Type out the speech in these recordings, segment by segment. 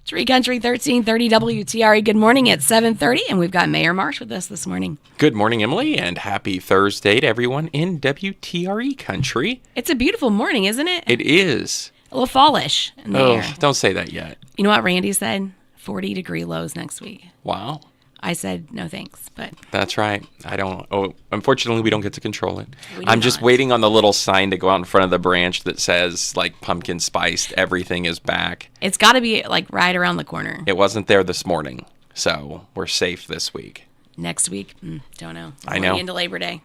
Tree Country 1330 WTRE. Good morning at 7:30, and we've got Mayor Marsh with us this morning. Good morning, Emily, and happy Thursday to everyone in WTRE country. It's a beautiful morning, isn't it? It is. A little fallish in the air. Don't say that yet. You know what Randy said? 40-degree lows next week. Wow. I said no thanks, but That's right. Unfortunately, we don't get to control it. We do I'm just not. waiting on the little sign to go out in front of the branch that says, like, pumpkin spiced, everything is back. it's got to be like right around the corner. It wasn't there this morning, so we're safe this week. Next week, don't know. I know. Going into Labor Day.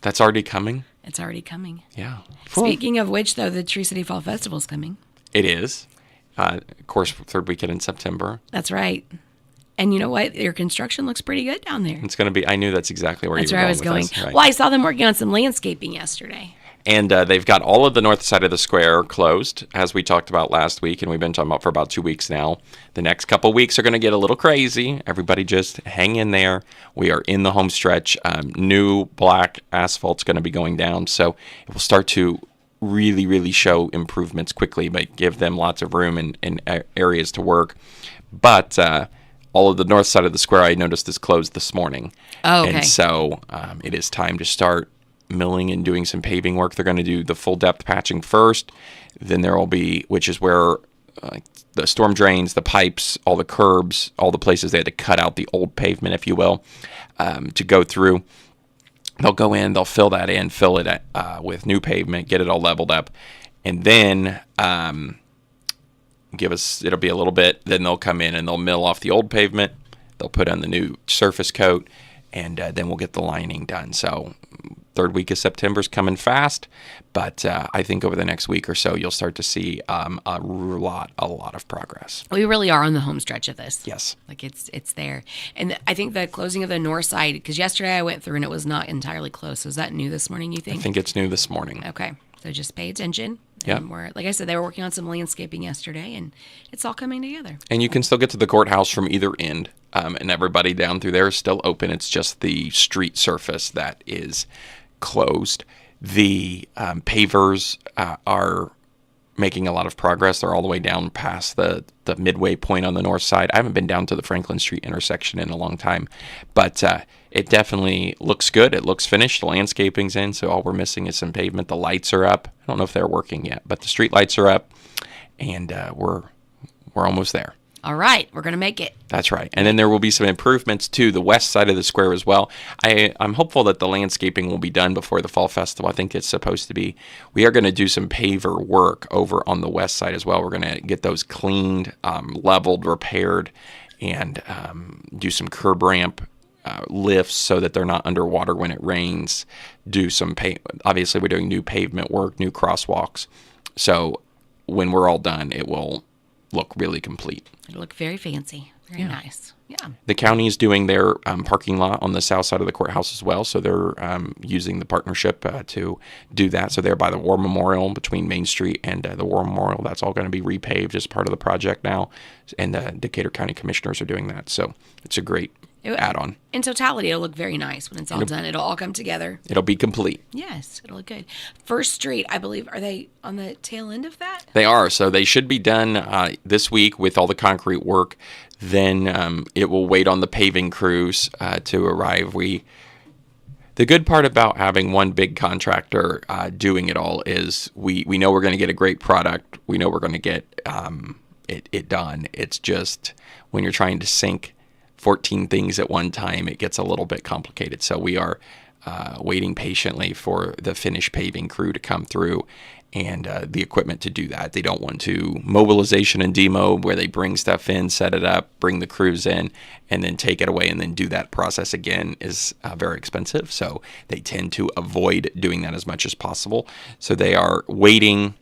That's already coming? It's already coming. Yeah. Speaking of which, though, the Tree City Fall Festival's coming. It is. Of course, third weekend in September. That's right. And you know what? Your construction looks pretty good down there. It's going to be, I knew that's exactly where That's you were where I was going. with this, right. Well, I saw them working on some landscaping yesterday. And they've got all of the north side of the square closed, as we talked about last week, and we've been talking about for about 2 weeks now. The next couple weeks are going to get a little crazy. Everybody just hang in there. We are in the home stretch. New black asphalt's going to be going down, so it will start to really, really show improvements quickly, but give them lots of room and areas to work. But all of the north side of the square, I noticed, is closed this morning. Oh, okay. And so it is time to start milling and doing some paving work. They're going to do the full depth patching first. Then there will be, which is where the storm drains, the pipes, all the curbs, all the places they had to cut out the old pavement, if you will, to go through. They'll go in, they'll fill that in, fill it with new pavement, get it all leveled up. And then it'll be a little bit, then they'll come in and they'll mill off the old pavement, they'll put on the new surface coat, and then we'll get the lining done. So third week of September is coming fast, but I think over the next week or so, you'll start to see a lot of progress. We really are on the home stretch of this. Yes. Like it's there. And I think the closing of the north side, because yesterday I went through and it was not entirely closed. So is that new this morning, you think? I think it's new this morning. Okay. So just pay attention. Yeah. And like I said, they were working on some landscaping yesterday, and it's all coming together. And you can still get to the courthouse from either end, and everybody down through there is still open. It's just the street surface that is closed. The pavers are making a lot of progress. They're all the way down past the midway point on the north side. I haven't been down to the Franklin Street intersection in a long time, but it definitely looks good. It looks finished. The landscaping's in, so all we're missing is some pavement. The lights are up. I don't know if they're working yet, but the street lights are up, and we're almost there. All right. We're going to make it. That's right. And then there will be some improvements to the west side of the square as well. I'm hopeful that the landscaping will be done before the Fall Festival. I think it's supposed to be. We are going to do some paver work over on the west side as well. We're going to get those cleaned, leveled, repaired, and do some curb ramp lifts so that they're not underwater when it rains. Do some obviously, we're doing new pavement work, new crosswalks. So when we're all done, it will look really complete. It'll look very fancy. Very nice. Yeah. The county is doing their parking lot on the south side of the courthouse as well, so they're using the partnership to do that. So they're by the War Memorial, between Main Street and the War Memorial. That's all going to be repaved as part of the project now, and the Decatur County Commissioners are doing that. So it's a great add-on. In totality, it'll look very nice when it's all done. It'll all come together. It'll be complete. Yes, it'll look good. First Street, I believe, are they on the tail end of that? They are. So they should be done this week with all the concrete work. Then it will wait on the paving crews to arrive. The good part about having one big contractor doing it all is we know we're going to get a great product. We know we're going to get it done. It's just when you're trying to sync 14 things at one time, it gets a little bit complicated. So we are waiting patiently for the finished paving crew to come through and the equipment to do that. They don't want to mobilization and demo where they bring stuff in, set it up, bring the crews in, and then take it away and then do that process again is very expensive. So they tend to avoid doing that as much as possible. So they are waiting.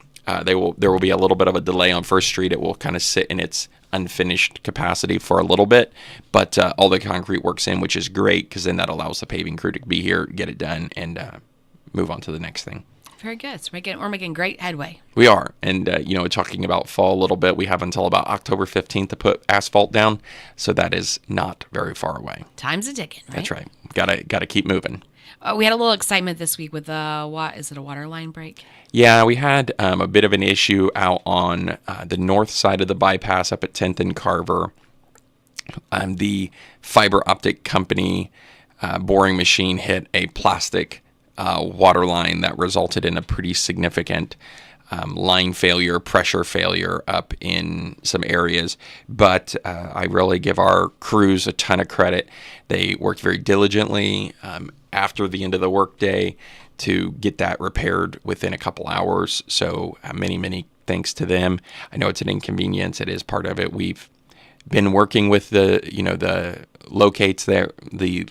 There will be a little bit of a delay on First Street. It will kind of sit in its unfinished capacity for a little bit, but all the concrete works in, which is great because then that allows the paving crew to be here, get it done, and move on to the next thing. Very good. So we're making great headway. We are. And, talking about fall a little bit, we have until about October 15th to put asphalt down. So that is not very far away. Time's a ticking, right? That's right. Got to keep moving. We had a little excitement this week with is it a water line break? Yeah, we had a bit of an issue out on the north side of the bypass up at 10th and Carver. The fiber optic company boring machine hit a plastic water line that resulted in a pretty significant line failure, pressure failure up in some areas. But I really give our crews a ton of credit. They worked very diligently after the end of the workday to get that repaired within a couple hours. So many thanks to them. I know it's an inconvenience. It is part of it. We've been working with the locates there. The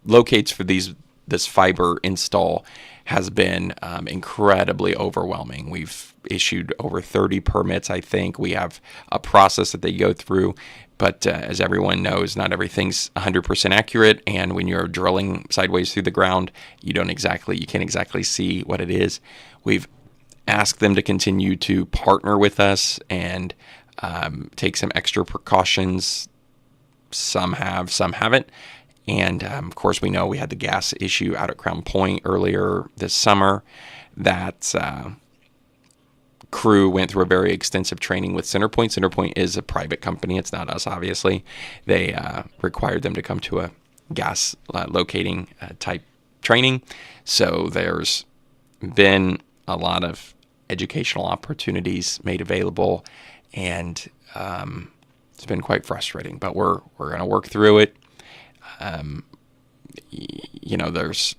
locates for this fiber install has been incredibly overwhelming. We've issued over 30 permits, I think. We have a process that they go through, but as everyone knows, not everything's 100% accurate, and when you're drilling sideways through the ground, you can't exactly see what it is. We've asked them to continue to partner with us and take some extra precautions. Some have, some haven't. And, of course, we know we had the gas issue out at Crown Point earlier this summer. That crew went through a very extensive training with CenterPoint. CenterPoint is a private company. It's not us, obviously. They required them to come to a gas locating type training. So there's been a lot of educational opportunities made available. And it's been quite frustrating. But we're going to work through it.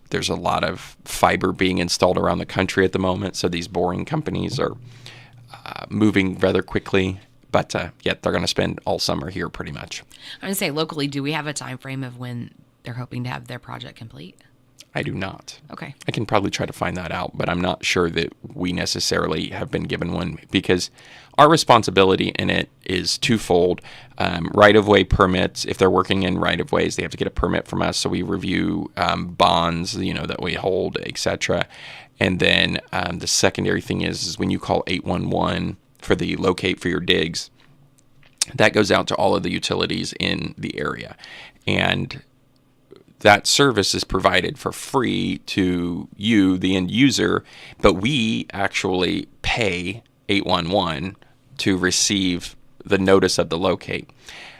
There's a lot of fiber being installed around the country at the moment, so these boring companies are moving rather quickly, but yet they're going to spend all summer here pretty much. I'm going to say, locally, do we have a time frame of when they're hoping to have their project complete? I do not. Okay. I can probably try to find that out, but I'm not sure that we necessarily have been given one, because our responsibility in it is twofold. Right-of-way permits, if they're working in right-of-ways, they have to get a permit from us, so we review bonds, that we hold, etc. And then the secondary thing is when you call 811 for the locate for your digs, that goes out to all of the utilities in the area. And that service is provided for free to you, the end user, but we actually pay 811 to receive the notice of the locate.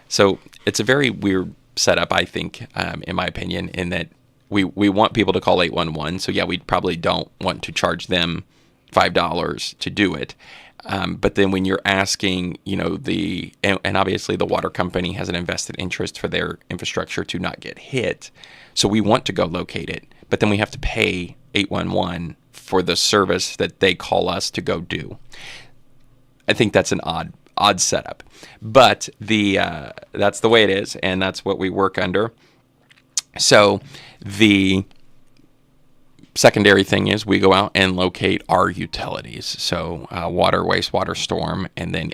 So it's a very weird setup, I think, in my opinion, in that we want people to call 811. So yeah, we probably don't want to charge them $5 to do it. But then when you're asking, and obviously the water company has an invested interest for their infrastructure to not get hit. So we want to go locate it, but then we have to pay 811 for the service that they call us to go do. I think that's an odd setup, but that's the way it is, and that's what we work under. So the secondary thing is we go out and locate our utilities. So water, wastewater, storm, and then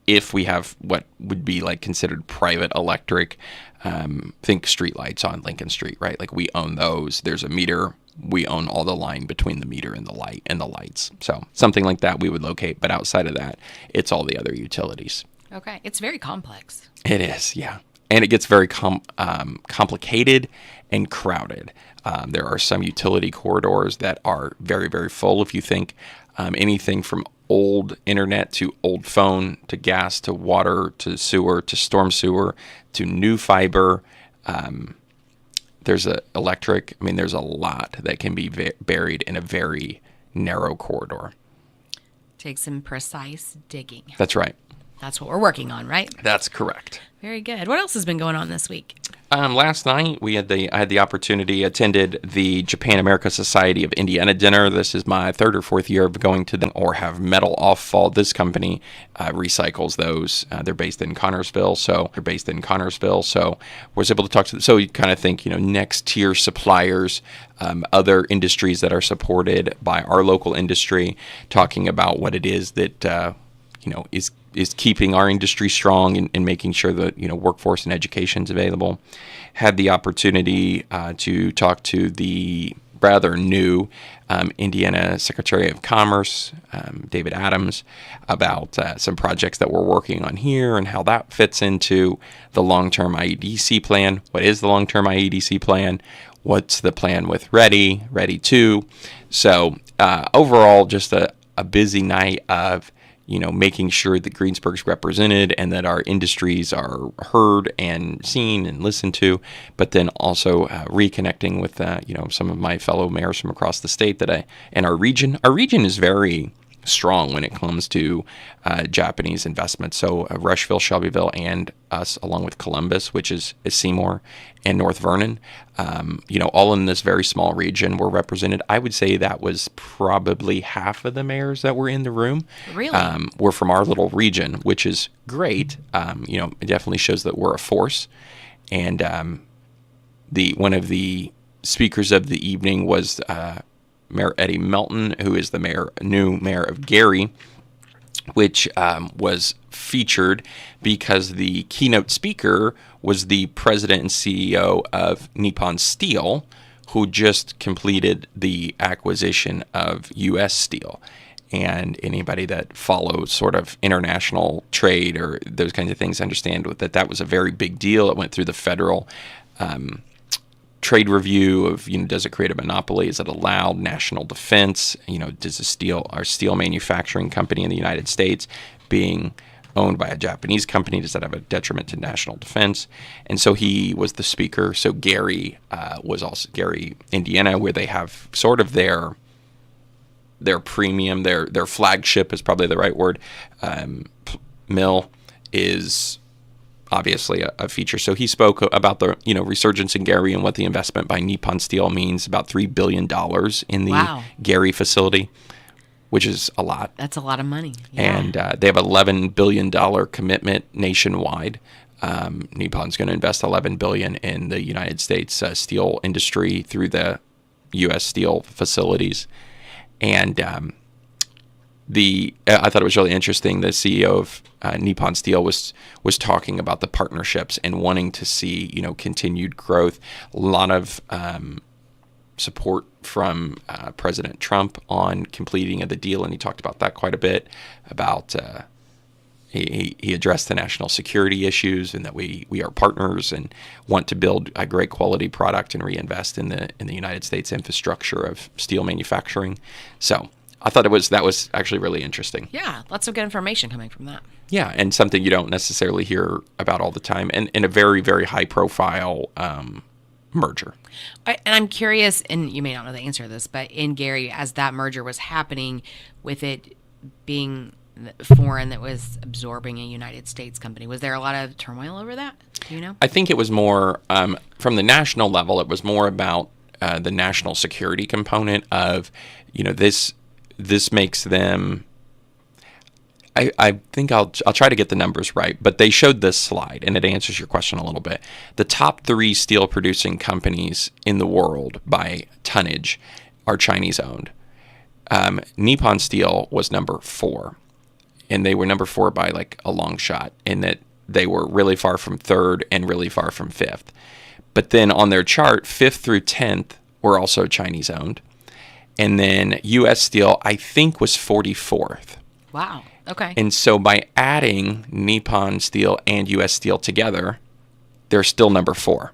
if we have what would be like considered private electric, think streetlights on Lincoln Street, right? Like we own those. There's a meter. We own all the line between the meter and the light and the lights. So something like that we would locate. But outside of that, it's all the other utilities. Okay. It's very complex. It is, yeah. And it gets very complicated and crowded. There are some utility corridors that are very, very full. If you think anything from old internet to old phone to gas to water to sewer to storm sewer to new fiber, there's electric. I mean, there's a lot that can be buried in a very narrow corridor. Takes some precise digging. That's right. That's what we're working on, right? That's correct. Very good. What else has been going on this week? Last night I had the opportunity, attended the Japan America Society of Indiana dinner. This is my third or fourth year of going to them, or have metal off fall. This company recycles those. They're based in Connorsville, so was able to talk to them. So you kind of think, next tier suppliers, other industries that are supported by our local industry, talking about what it is that is keeping our industry strong and making sure that workforce and education is available. Had the opportunity to talk to the rather new Indiana Secretary of Commerce, David Adams, about some projects that we're working on here and how that fits into the long-term IEDC plan. What is the long-term IEDC plan? What's the plan with Ready 2? So overall, just a busy night of making sure that Greensburg's represented and that our industries are heard and seen and listened to, but then also reconnecting with some of my fellow mayors from across the state and our region. Our region is very strong when it comes to Japanese investment. So Rushville, Shelbyville, and us, along with Columbus, which is Seymour, and North Vernon, all in this very small region were represented. I would say that was probably half of the mayors that were in the room. Really? Were from our little region, which is great. It definitely shows that we're a force. And one of the speakers of the evening was Mayor Eddie Melton, who is the new mayor of Gary, which was featured because the keynote speaker was the president and CEO of Nippon Steel, who just completed the acquisition of U.S. Steel. And anybody that follows sort of international trade or those kinds of things understand that was a very big deal. It went through the federal trade review of, does it create a monopoly? Is it allowed? National defense? Does our steel manufacturing company in the United States being owned by a Japanese company, does that have a detriment to national defense? And so he was the speaker. So Gary was also Gary, Indiana, where they have sort of their premium, their flagship is probably the right word, mill is obviously a feature. So he spoke about the resurgence in Gary and what the investment by Nippon Steel means, about $3 billion in the Gary facility, which is a lot. That's a lot of money. Yeah. And they have $11 billion commitment nationwide. Nippon's going to invest $11 billion in the United States steel industry through the U.S. Steel facilities. And I thought it was really interesting. The CEO of Nippon Steel was talking about the partnerships and wanting to see continued growth. A lot of support from President Trump on completing of the deal, and he talked about that quite a bit. About he addressed the national security issues and that we are partners and want to build a great quality product and reinvest in the United States infrastructure of steel manufacturing. So I thought that was actually really interesting. Yeah, lots of good information coming from that. Yeah, and something you don't necessarily hear about all the time, and in a very, very high profile merger. And I'm curious, and you may not know the answer to this, but in Gary, as that merger was happening, with it being foreign that was absorbing a United States company, was there a lot of turmoil over that? Do you know? I think it was more from the national level. It was more about the national security component of this makes them. I think I'll try to get the numbers right, but they showed this slide, and it answers your question a little bit. The top 3 steel producing companies in the world by tonnage are Chinese owned. Nippon Steel was number 4, and they were number 4 by like a long shot, in that they were really far from 3rd and really far from 5th. But then on their chart, 5th through 10th were also Chinese owned. And then U.S. Steel, I think, was 44th. Wow. Okay. And so by adding Nippon Steel and U.S. Steel together, they're still number 4.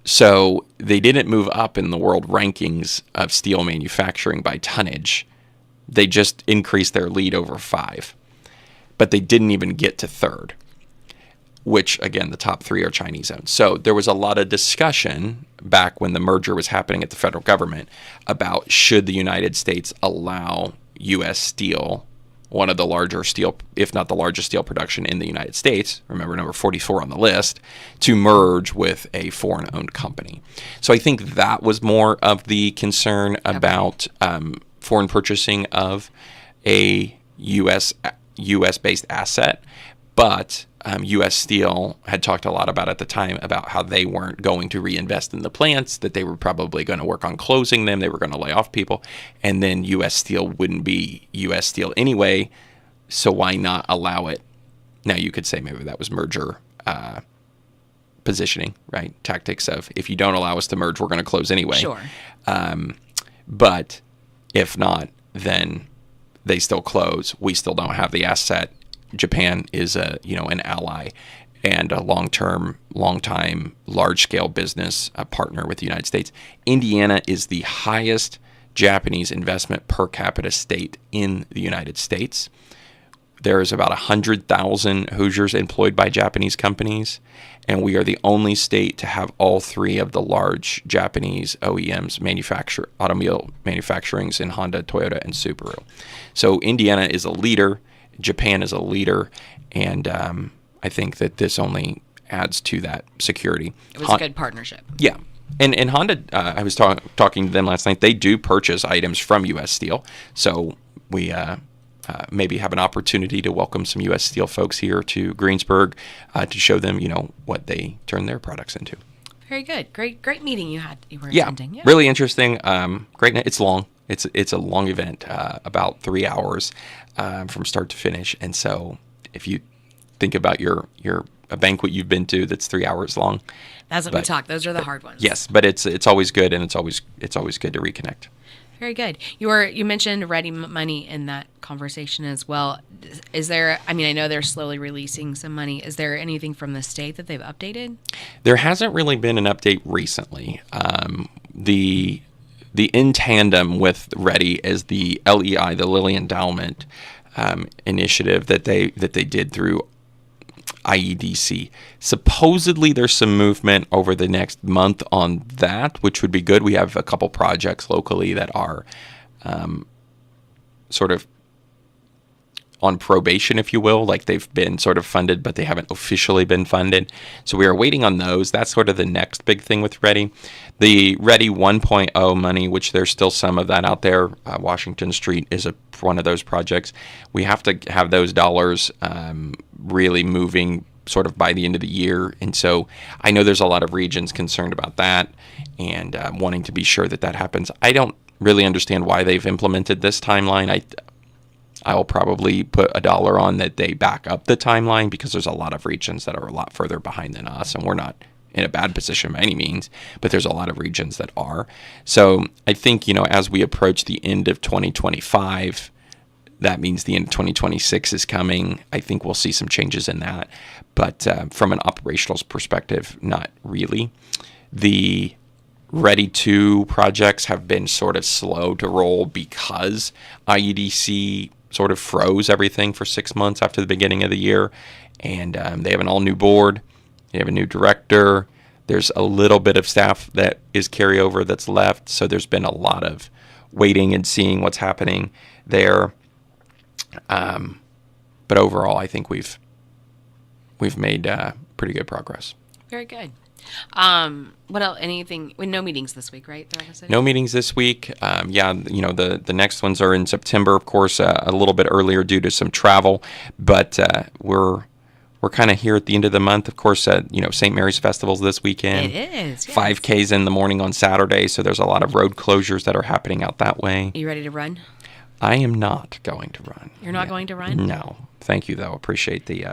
So they didn't move up in the world rankings of steel manufacturing by tonnage. They just increased their lead over 5. But they didn't even get to 3rd, which, again, the top 3 are Chinese owned. So there was a lot of discussion back when the merger was happening at the federal government about should the United States allow U.S. Steel, one of the larger steel, if not the largest steel production in the United States, remember number 44 on the list, to merge with a foreign-owned company. So I think that was more of the concern about foreign purchasing of a U.S.-based asset. But U.S. Steel had talked a lot about at the time about how they weren't going to reinvest in the plants, that they were probably going to work on closing them, they were going to lay off people, and then U.S. Steel wouldn't be U.S. Steel anyway, so why not allow it? Now, you could say maybe that was merger positioning, right? Tactics of, if you don't allow us to merge, we're going to close anyway. Sure. But if not, then they still close. We still don't have the asset. Japan is an ally, and a long-time, large-scale business partner with the United States. Indiana is the highest Japanese investment per capita state in the United States. There is about 100,000 Hoosiers employed by Japanese companies, and we are the only state to have all three of the large Japanese OEMs automobile manufacturings in Honda, Toyota, and Subaru. So Indiana is a leader, Japan is a leader, and I think that this only adds to that security. It was a good partnership. Yeah. And Honda, I was talking to them last night, they do purchase items from U.S. Steel, so we maybe have an opportunity to welcome some U.S. Steel folks here to Greensburg to show them, what they turn their products into. Very good. Great meeting you were attending. Yeah, really interesting. Great. It's long. It's a long event, about 3 hours from start to finish. And so if you think about a banquet you've been to that's 3 hours long. That's what we talk. Those are the hard ones. Yes, but it's always good, and it's always good to reconnect. Very good. You mentioned ready money in that conversation as well. Is there? I mean, I know they're slowly releasing some money. Is there anything from the state that they've updated? There hasn't really been an update recently. The in tandem with Ready is the LEI, the Lilly Endowment initiative that they did through IEDC. Supposedly there's some movement over the next month on that, which would be good. We have a couple projects locally that are sort of on probation, if you will, like they've been sort of funded, but they haven't officially been funded. So we are waiting on those. That's sort of the next big thing with Ready. The Ready 1.0 money, which there's still some of that out there. Washington Street is one of those projects. We have to have those dollars really moving sort of by the end of the year. And so I know there's a lot of regions concerned about that and wanting to be sure that happens. I don't really understand why they've implemented this timeline. I will probably put $1 on that they back up the timeline because there's a lot of regions that are a lot further behind than us, and we're not in a bad position by any means, but there's a lot of regions that are. So I think, as we approach the end of 2025, that means the end of 2026 is coming. I think we'll see some changes in that. But from an operational perspective, not really. The Ready 2 projects have been sort of slow to roll because IEDC sort of froze everything for 6 months after the beginning of the year. And they have an all-new board. They have a new director. There's a little bit of staff that is carryover that's left. So there's been a lot of waiting and seeing what's happening there. But overall, I think we've made pretty good progress. Very good. What else? Anything? No meetings this week, right? No meetings this week. The next ones are in September, of course, a little bit earlier due to some travel. But we're kind of here at the end of the month. Of course, St. Mary's Festival's this weekend. It is. Yes. 5Ks in the morning on Saturday, so there's a lot of road closures that are happening out that way. Are you ready to run? I am not going to run. You're not going to run? No. Thank you, though. Appreciate the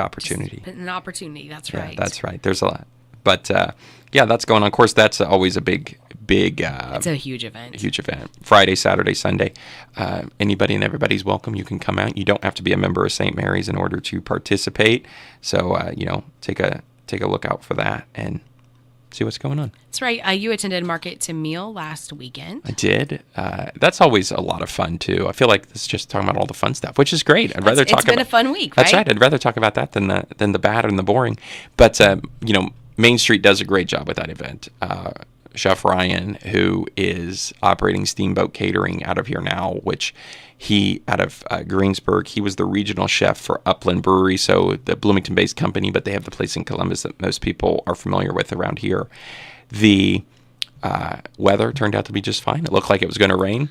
opportunity. An opportunity. That's right. Yeah, that's right. There's a lot. But, that's going on. Of course, that's always a big... it's a huge event. Huge event. Friday, Saturday, Sunday. Anybody and everybody's welcome. You can come out. You don't have to be a member of St. Mary's in order to participate. So, take a look out for that and see what's going on. That's right. You attended Market to Meal last weekend. I did. That's always a lot of fun, too. I feel like this is just talking about all the fun stuff, which is great. It's been a fun week, right? That's right. I'd rather talk about that than the bad and the boring. But, Main Street does a great job with that event. Chef Ryan, who is operating Steamboat Catering out of here now, which out of Greensburg, he was the regional chef for Upland Brewery, so the Bloomington-based company, but they have the place in Columbus that most people are familiar with around here. The weather turned out to be just fine. It looked like it was going to rain.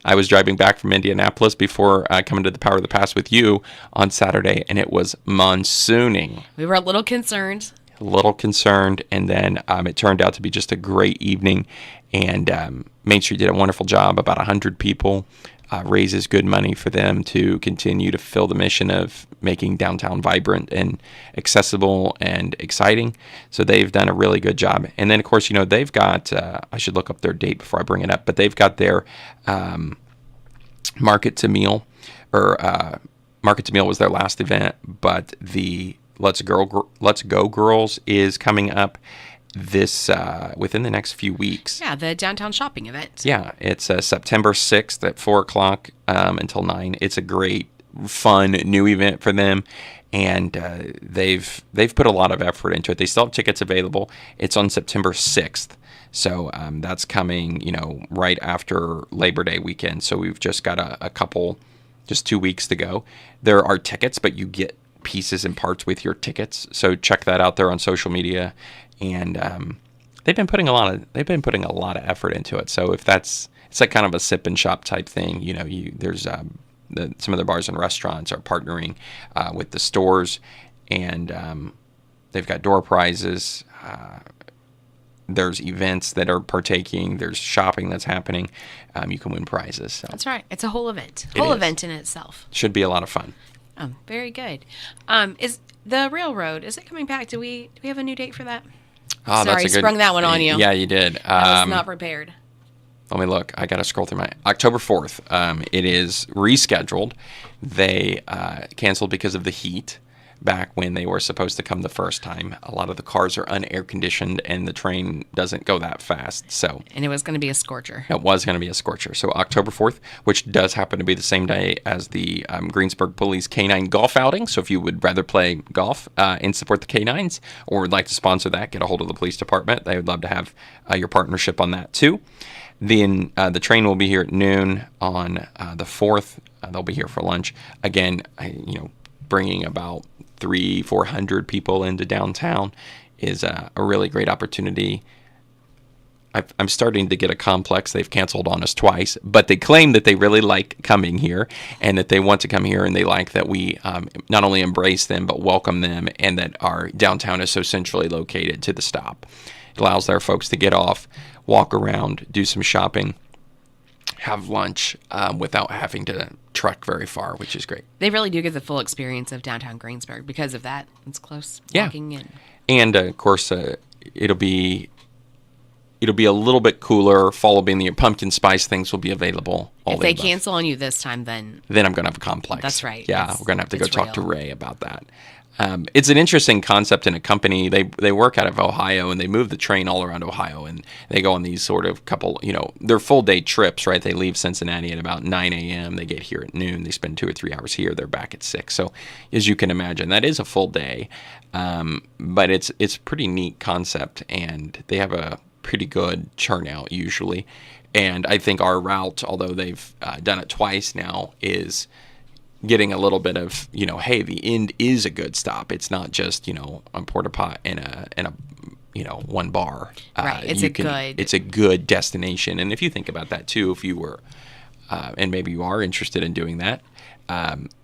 I was driving back from Indianapolis before coming to the Power of the Pass with you on Saturday, and it was monsooning. We were a little concerned. And then it turned out to be just a great evening, and Main Street did a wonderful job. About 100 people, raises good money for them to continue to fill the mission of making downtown vibrant and accessible and exciting. So they've done a really good job. And then, of course, they've got, I should look up their date before I bring it up, but they've got their Market to Meal, or Market to Meal was their last event, but the Let's Go Girls is coming up this within the next few weeks. Yeah, the downtown shopping event. Yeah, it's September 6th at 4 o'clock until 9. It's a great, fun new event for them, and they've put a lot of effort into it. They still have tickets available. It's on September 6th, so that's coming, right after Labor Day weekend. So we've just got a couple, just 2 weeks to go. There are tickets, but you get pieces and parts with your tickets. So check that out there on social media, and they've been putting a lot of effort into it. So if it's like kind of a sip and shop type thing, there's some of the bars and restaurants are partnering with the stores, and they've got door prizes. There's events that are partaking. There's shopping that's happening. You can win prizes. So. That's right. It's a whole event. Event in itself. Should be a lot of fun. Oh, very good. Is the railroad, is it coming back? Do we have a new date for that? Oh, Sorry, that's sprung that one on you. Yeah, you did. I was not prepared. Let me look. I got to scroll through my October 4th. It is rescheduled. They canceled because of the heat back when they were supposed to come the first time. A lot of the cars are unair conditioned, and the train doesn't go that fast. And it was going to be a scorcher. It was going to be a scorcher. So October 4th, which does happen to be the same day as the Greensburg Police K9 golf outing. So if you would rather play golf and support the K9s, or would like to sponsor that, get a hold of the police department. They would love to have your partnership on that too. Then the train will be here at noon on the 4th. They'll be here for lunch. Again, bringing about 300-400 people into downtown is a really great opportunity. I'm starting to get a complex. They've canceled on us twice, but they claim that they really like coming here and that they want to come here, and they like that we not only embrace them but welcome them, and that our downtown is so centrally located to the stop. It allows their folks to get off, walk around, do some shopping, have lunch without having to truck very far, which is great. They really do get the full experience of downtown Greensburg because of that. It's close walking in. And of course, it'll be a little bit cooler. Fall will be in the pumpkin spice things will be available. If they cancel on you this time, then I'm going to have a complex. That's right. Yeah, we're going to have to go talk to Ray about that. It's an interesting concept in a company. They work out of Ohio, and they move the train all around Ohio, and they go on these sort of couple, they're full day trips, right? They leave Cincinnati at about 9 a.m. They get here at noon. They spend 2 or 3 hours here. They're back at 6. So as you can imagine, that is a full day. But it's a pretty neat concept, and they have a pretty good churn out usually. And I think our route, although they've done it twice now, is getting a little bit of, hey, the end is a good stop. It's not just, a porta pot and a one bar. Right. It's a good destination. And if you think about that too, if you were, and maybe you are interested in doing that,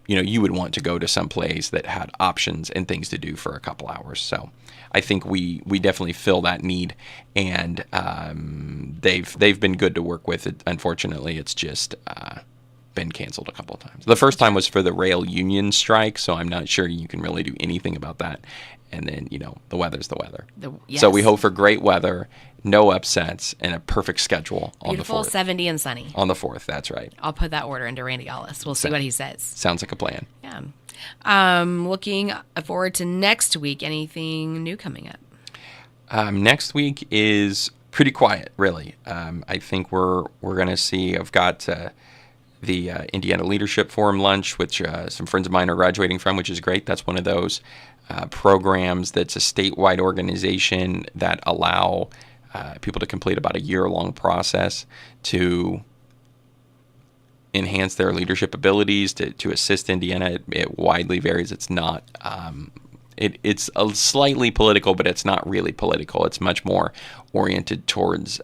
you would want to go to some place that had options and things to do for a couple hours. So I think we definitely fill that need, and they've been good to work with. Unfortunately, it's just been canceled a couple of times. The first time was for the rail union strike, so I'm not sure you can really do anything about that. And then, the weather's the weather. Yes. So we hope for great weather, no upsets, and a perfect schedule on the 4th. Beautiful, 70 and sunny. On the 4th, that's right. I'll put that order into Randy Ellis. We'll see what he says. Sounds like a plan. Yeah. Looking forward to next week. Anything new coming up? Next week is pretty quiet, really. I think we're going to see, I've got the Indiana Leadership Forum lunch, which some friends of mine are graduating from, which is great. That's one of those programs that's a statewide organization that allow people to complete about a year-long process to enhance their leadership abilities, to assist Indiana. It widely varies. It's not... It's a slightly political, but it's not really political. It's much more oriented towards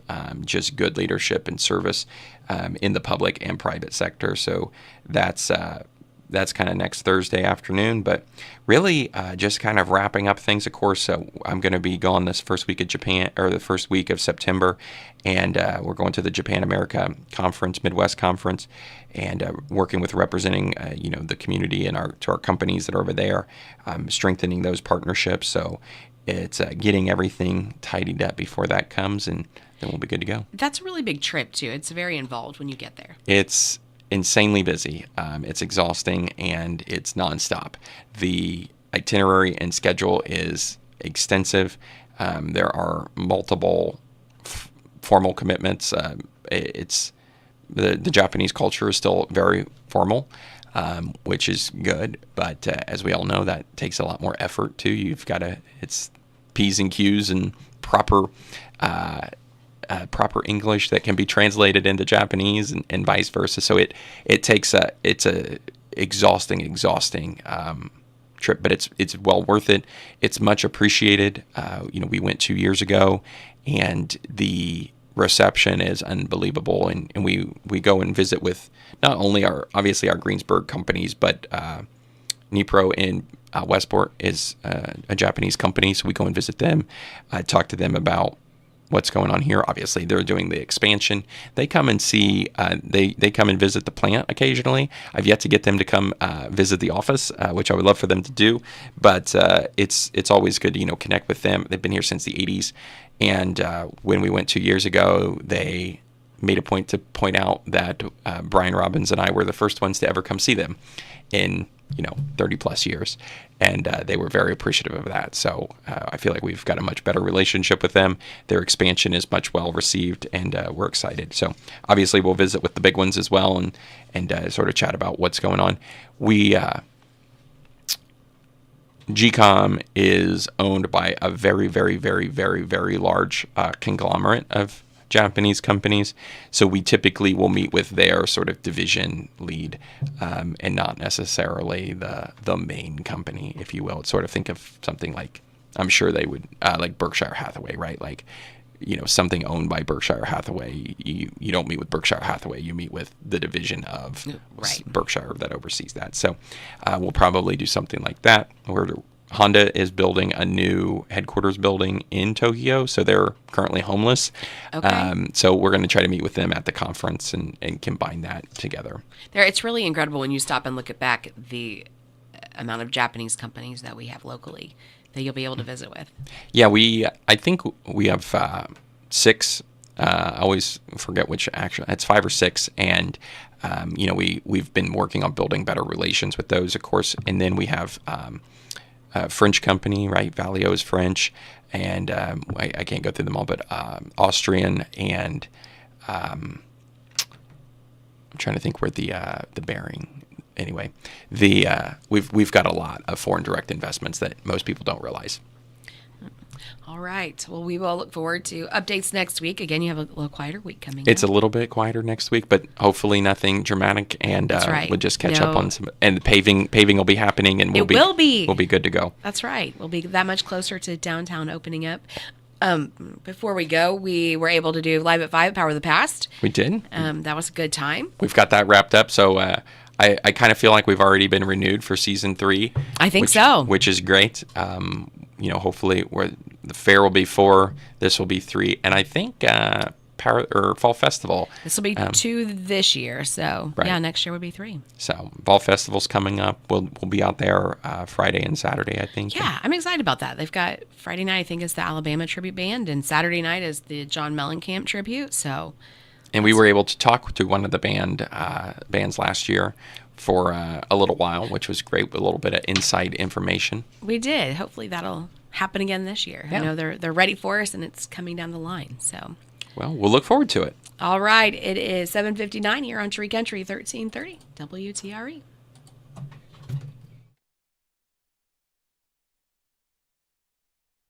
just good leadership and service in the public and private sector. So that's kind of next Thursday afternoon. But really, just kind of wrapping up things. Of course, I'm going to be gone this first week of Japan, or the first week of September, and we're going to the Japan America Conference, Midwest Conference, and working with representing the community and to our companies that are over there, strengthening those partnerships. So it's getting everything tidied up before that comes, and then we'll be good to go. That's a really big trip too. It's very involved when you get there. It's insanely busy. It's exhausting, and it's nonstop. The itinerary and schedule is extensive. There are multiple formal commitments. It's the Japanese culture is still very formal, which is good. But as we all know, that takes a lot more effort too. It's P's and Q's and proper English that can be translated into Japanese and vice versa. So it's a exhausting trip, but it's well worth it. It's much appreciated. We went 2 years ago, and the reception is unbelievable. And we go and visit with not only our Greensburg companies, but Nipro in Westport is a Japanese company, so we go and visit them. Talk to them about what's going on here. Obviously, they're doing the expansion. They come and see. They come and visit the plant occasionally. I've yet to get them to come visit the office, which I would love for them to do. But it's always good to connect with them. They've been here since the '80s, and when we went 2 years ago, they made a point to point out that Brian Robbins and I were the first ones to ever come see them in 30 plus years, and they were very appreciative of that. So I feel like we've got a much better relationship with them. Their expansion is much well received, and we're excited. So obviously we'll visit with the big ones as well, and sort of chat about what's going on. GCOM is owned by a very, very, very, very, very large conglomerate of Japanese companies, so we typically will meet with their sort of division lead, and not necessarily the main company, if you will. Sort of think of something like, I'm sure they would like Berkshire Hathaway, right? Like, something owned by Berkshire Hathaway. You don't meet with Berkshire Hathaway. You meet with the division of Berkshire that oversees that. So we'll probably do something like that. Honda is building a new headquarters building in Tokyo, so they're currently homeless. Okay. So we're going to try to meet with them at the conference and combine that together. It's really incredible when you stop and look at back the amount of Japanese companies that we have locally that you'll be able to visit with. Yeah, I think we have 6. I always forget which actually. It's 5 or 6, and we've been working on building better relations with those, of course. And then we have French company, right? Valeo is French, and I can't go through them all, but Austrian, and I'm trying to think where the bearing. Anyway, we've got a lot of foreign direct investments that most people don't realize. All right. Well, we will look forward to updates next week. Again, you have a little quieter week coming It's up. a little bit quieter next week, but hopefully nothing dramatic, and That's right. we'll just catch up on some. And the paving will be happening, and we'll be good to go. That's right. We'll be that much closer to downtown opening up. Before we go, we were able to do Live at 5, Power of the Past. We did. That was a good time. We've got that wrapped up, so I kind of feel like we've already been renewed for season 3. I think so. Which is great. Hopefully the fair will be 4, this will be 3, and I think Fall Festival. This will be 2 this year, so right. Yeah, next year would be 3. So Fall Festival's coming up. We'll be out there Friday and Saturday, I think. Yeah, I'm excited about that. They've got Friday night, I think, is the Alabama Tribute Band, and Saturday night is the John Mellencamp Tribute. So, and we were able to talk to one of the bands last year for a little while, which was great, with a little bit of inside information. We did. Hopefully that'll happen again this year. Yeah. I know they're ready for us, and it's coming down the line. So, well, we'll look forward to it. All right. It is 7:59 here on Tree Country 1330 WTRE.